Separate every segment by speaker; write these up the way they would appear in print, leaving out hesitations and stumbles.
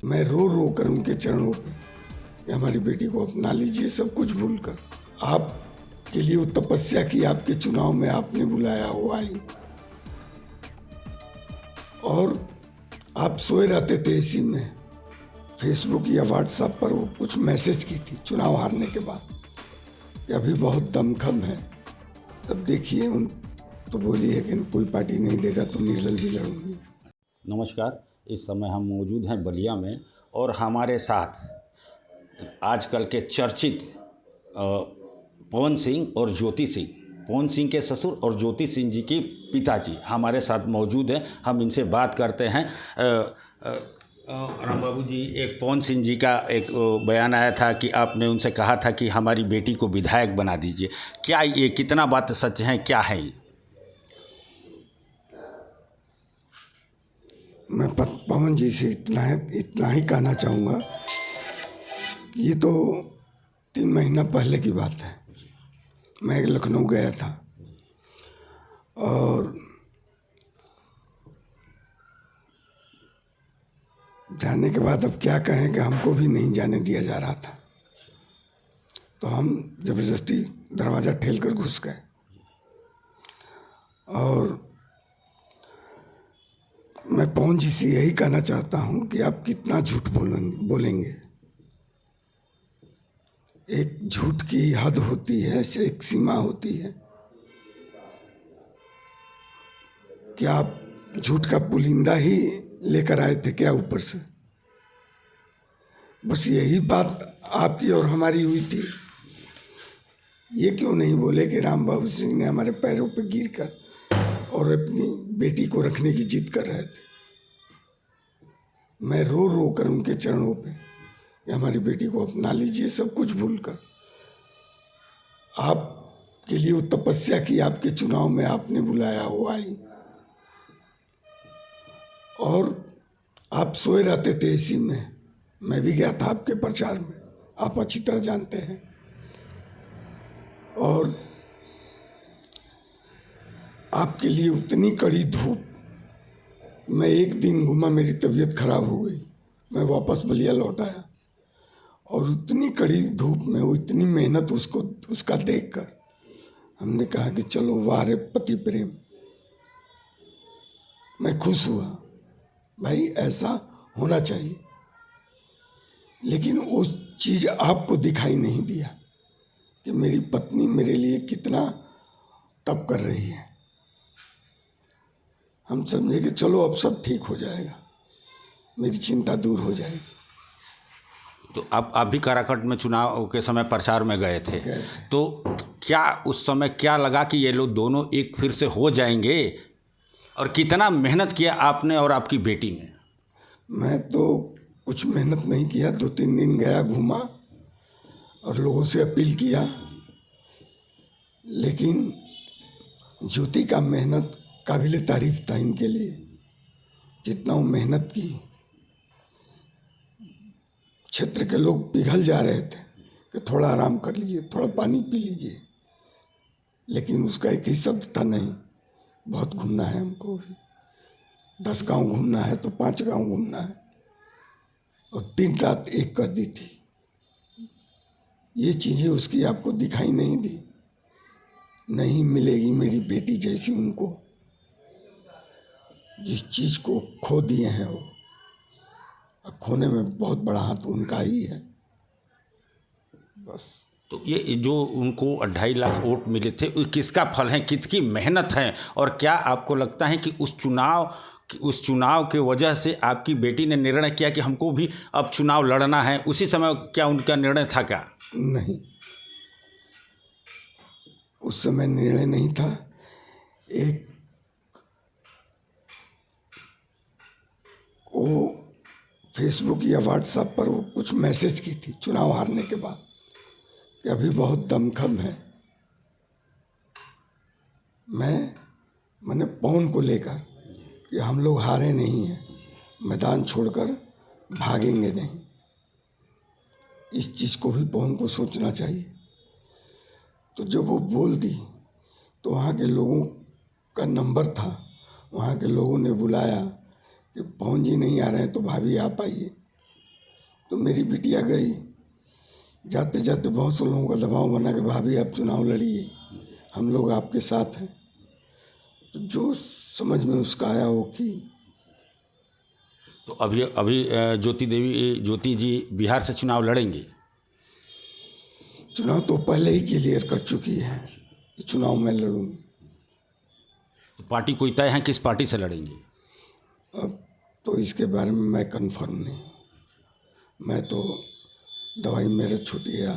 Speaker 1: मैं रो रो कर उनके चरणों पे कि हमारी बेटी को अपना लीजिए, सब कुछ भूलकर। आपके लिए वो तपस्या की, आपके चुनाव में आपने बुलाया, वो आई और आप सोए रहते थे इसी में। फेसबुक या व्हाट्सएप पर वो कुछ मैसेज की थी चुनाव हारने के बाद कि अभी बहुत दमखम है। तब देखिए उन तो बोली है कि कोई पार्टी नहीं देगा तो निर्दल भी लड़ूंगी।
Speaker 2: नमस्कार, इस समय हम मौजूद हैं बलिया में और हमारे साथ आजकल के चर्चित पवन सिंह और ज्योति सिंह, पवन सिंह के ससुर और ज्योति सिंह जी के पिताजी हमारे साथ मौजूद हैं। हम इनसे बात करते हैं। राम बाबू जी, एक पवन सिंह जी का एक बयान आया था कि आपने उनसे कहा था कि हमारी बेटी को विधायक बना दीजिए। क्या ये कितना बात सच है, क्या है ये?
Speaker 1: मैं पवन जी से इतना ही कहना चाहूँगा कि ये तो 3 महीना पहले की बात है। मैं लखनऊ गया था और जाने के बाद अब क्या कहें कि हमको भी नहीं जाने दिया जा रहा था, तो हम ज़बरदस्ती दरवाज़ा ठेल कर घुस गए और मैं पवन जी से यही कहना चाहता हूँ कि आप कितना झूठ बोलेंगे। एक झूठ की हद होती है, एक सीमा होती है। क्या आप झूठ का पुलिंदा ही लेकर आए थे क्या ऊपर से? बस यही बात आपकी और हमारी हुई थी। ये क्यों नहीं बोले कि राम बाबू सिंह ने हमारे पैरों पे गिरकर और अपनी बेटी को रखने की जिद कर रहे थे। मैं रो रो कर उनके चरणों पे कि हमारी बेटी को अपना लीजिए, सब कुछ भूलकर। आपके लिए वो तपस्या की, आपके चुनाव में आपने बुलाया, वो आई और आप सोए रहते थे इसी में। मैं भी गया था आपके प्रचार में, आप अच्छी तरह जानते हैं। और आपके लिए उतनी कड़ी धूप, मैं एक दिन घूमा, मेरी तबीयत खराब हो गई, मैं वापस बलिया लौट आया और उतनी कड़ी धूप में वो इतनी मेहनत उसका देखकर हमने कहा कि चलो वाह रे पति प्रेम। मैं खुश हुआ, भाई ऐसा होना चाहिए। लेकिन वो चीज़ आपको दिखाई नहीं दिया कि मेरी पत्नी मेरे लिए कितना तप कर रही है। हम समझे कि चलो अब सब ठीक हो जाएगा, मेरी चिंता दूर हो जाएगी।
Speaker 2: तो आप भी काराकट में चुनाव के समय प्रचार में गए थे, तो क्या उस समय क्या लगा कि ये लोग दोनों एक फिर से हो जाएंगे? और कितना मेहनत किया आपने और आपकी बेटी ने?
Speaker 1: मैं तो कुछ मेहनत नहीं किया, 2-3 दिन गया, घूमा और लोगों से अपील किया। लेकिन ज्योति का मेहनत काबिल तारीफ था इनके लिए। जितना वो मेहनत की, क्षेत्र के लोग पिघल जा रहे थे कि थोड़ा आराम कर लीजिए, थोड़ा पानी पी लीजिए, लेकिन उसका एक ही शब्द था, नहीं, बहुत घूमना है हमको भी। 10 गांव घूमना है तो 5 गांव घूमना है। और 3 रात एक कर दी थी। ये चीज़ें उसकी आपको दिखाई नहीं दी। नहीं मिलेगी मेरी बेटी जैसी उनको, जिस चीज़ को खो दिए हैं वो, और खोने में बहुत बड़ा हाथ उनका ही है। बस।
Speaker 2: तो ये जो उनको 2.5 लाख वोट मिले थे, किसका फल है, कितनी मेहनत है? और क्या आपको लगता है कि उस चुनाव के वजह से आपकी बेटी ने निर्णय किया कि हमको भी अब चुनाव लड़ना है? उसी समय क्या उनका निर्णय था क्या?
Speaker 1: नहीं, उस समय निर्णय नहीं था। एक वो फेसबुक या व्हाट्सएप पर वो कुछ मैसेज की थी चुनाव हारने के बाद कि अभी बहुत दमखम है। मैंने पवन को लेकर कि हम लोग हारे नहीं हैं, मैदान छोड़कर भागेंगे नहीं। इस चीज़ को भी पवन को सोचना चाहिए। तो जब वो बोल दी तो वहाँ के लोगों का नंबर था, वहाँ के लोगों ने बुलाया कि पवन जी नहीं आ रहे हैं तो भाभी आप आइए। तो मेरी बिटिया गई, जाते जाते बहुत से लोगों का दबाव बना कि भाभी आप चुनाव लड़िए, हम लोग आपके साथ हैं। तो जो समझ में उसका आया वो की।
Speaker 2: तो अभी ज्योति जी बिहार से चुनाव लड़ेंगे?
Speaker 1: चुनाव तो पहले ही क्लियर कर चुकी है कि चुनाव में लड़ूंगी।
Speaker 2: तो पार्टी कोई तय है किस पार्टी से लड़ेंगे?
Speaker 1: अब तो इसके बारे में मैं कंफर्म नहीं। मैं तो दवाई मेरे छूट गया,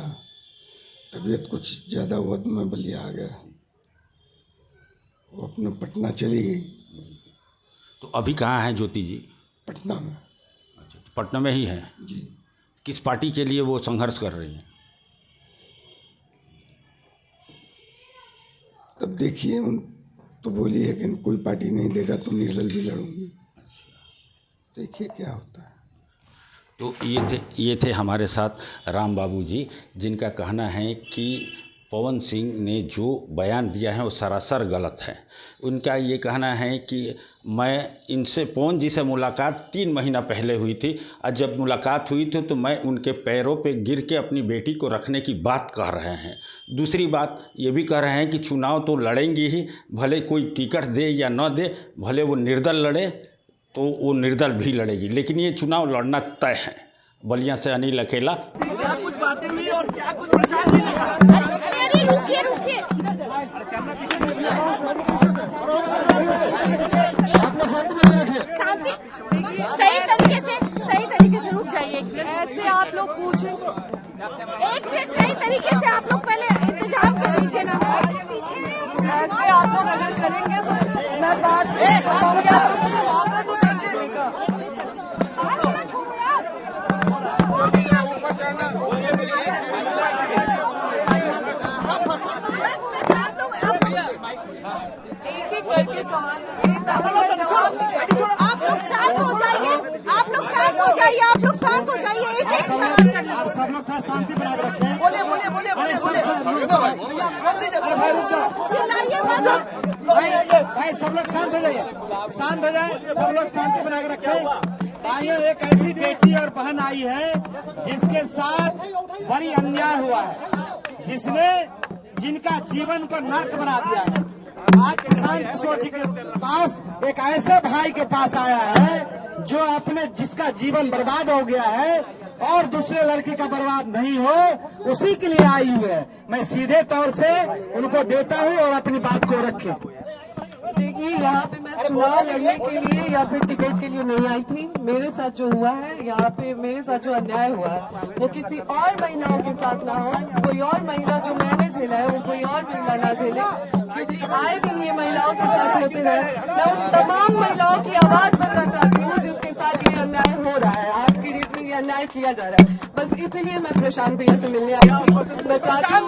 Speaker 1: तबीयत कुछ ज़्यादा हुआ तो मैं बलिया आ गया, वो अपने पटना चली गई।
Speaker 2: तो अभी कहाँ हैं ज्योति जी?
Speaker 1: पटना में।
Speaker 2: अच्छा, तो पटना में ही है
Speaker 1: जी।
Speaker 2: किस पार्टी के लिए वो संघर्ष कर रही हैं?
Speaker 1: तब देखिए, उन तो बोली है कि कोई पार्टी नहीं देगा तो निर्दल भी लड़ूंगी। देखिए क्या होता है।
Speaker 2: तो ये थे हमारे साथ राम बाबू जी, जिनका कहना है कि पवन सिंह ने जो बयान दिया है वो सरासर गलत है। उनका ये कहना है कि मैं इनसे पवन जी से मुलाकात 3 महीना पहले हुई थी, और जब मुलाकात हुई थी तो मैं उनके पैरों पे गिर के अपनी बेटी को रखने की बात कह रहे हैं। दूसरी बात ये भी कह रहे हैं कि चुनाव तो लड़ेंगी ही, भले कोई टिकट दे या न दे, भले वो निर्दल लड़े तो वो निर्दल भी लड़ेगी, लेकिन ये चुनाव लड़ना तय है। बलिया से अनिल अकेला।
Speaker 3: क्या कुछ बातें हुई और क्या कुछ प्रसाद भी लगा?
Speaker 4: अरे रुकिए शांति, सही तरीके से रुक जाइए। एक मिनट
Speaker 3: ऐसे आप लोग पूछें,
Speaker 4: एक मिनट सही तरीके से आप लोग पहले इंतजाम कर लीजिए ना।
Speaker 3: ऐसे आप लोग अगर करेंगे तो मैं बात कहूँगी, आप लोग मुझे मौका तो देंगे का। एक एक करके सवाल जवाब
Speaker 4: आप लोग शांत हो जाइए, आप लोग शांत हो जाइए, आप लोग शांत हो जाइए। एक एक सवाल कर लीजिए।
Speaker 5: सब लोग थोड़ा शांति बना के रखें।
Speaker 3: बोले बोले बोले बोले बोले
Speaker 4: चिल्लाइए मत।
Speaker 5: भाई सब लोग शांत हो जाइए, शांत हो जाए, सब लोग शांति बना के रखें। आइए, एक ऐसी बेटी और बहन आई है जिसके साथ बड़ी अन्याय हुआ है, जिनका जीवन को नर्क बना दिया है। आज प्रशांत किशोर जी के पास एक ऐसे भाई के पास आया है जिसका जीवन बर्बाद हो गया है और दूसरे लड़के का बर्बाद नहीं हो, उसी के लिए आई हुई है। मैं सीधे तौर से उनको देता हूँ और अपनी बात को रखे।
Speaker 3: देखिए, यहाँ पे मैं चुनाव लड़ने के लिए या फिर टिकट के लिए नहीं आई थी। मेरे साथ जो हुआ है, यहाँ पे मेरे साथ जो अन्याय हुआ है वो किसी और महिलाओं के साथ ना हो। कोई और महिला जो मैंने झेला है वो कोई और महिला ना झेले, क्योंकि आए दिन ये महिलाओं के साथ होते रहे। मैं उन तमाम महिलाओं की आवाज बनना चाहती हूँ जिसके साथ ये अन्याय हो रहा है, आज की डेट में ये अन्याय किया जा रहा है। बस इसलिए मैं प्रशांत भैया से मिलने आई थी। मैं चाहती हूँ,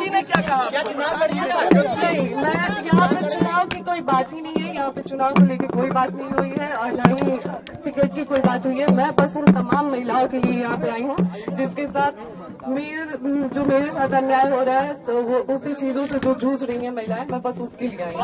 Speaker 3: नहीं, मैं यहाँ पे चुनाव की कोई बात ही नहीं है, यहाँ पे चुनाव को लेकर कोई बात नहीं हुई है और न ही टिकट की कोई बात हुई है। मैं बस उन तमाम महिलाओं के लिए यहाँ पे आई हूँ जिसके साथ मेरे साथ अन्याय हो रहा है, तो वो उसी चीजों से जो जूझ रही है महिलाएं, मैं बस उसके लिए आई हूँ।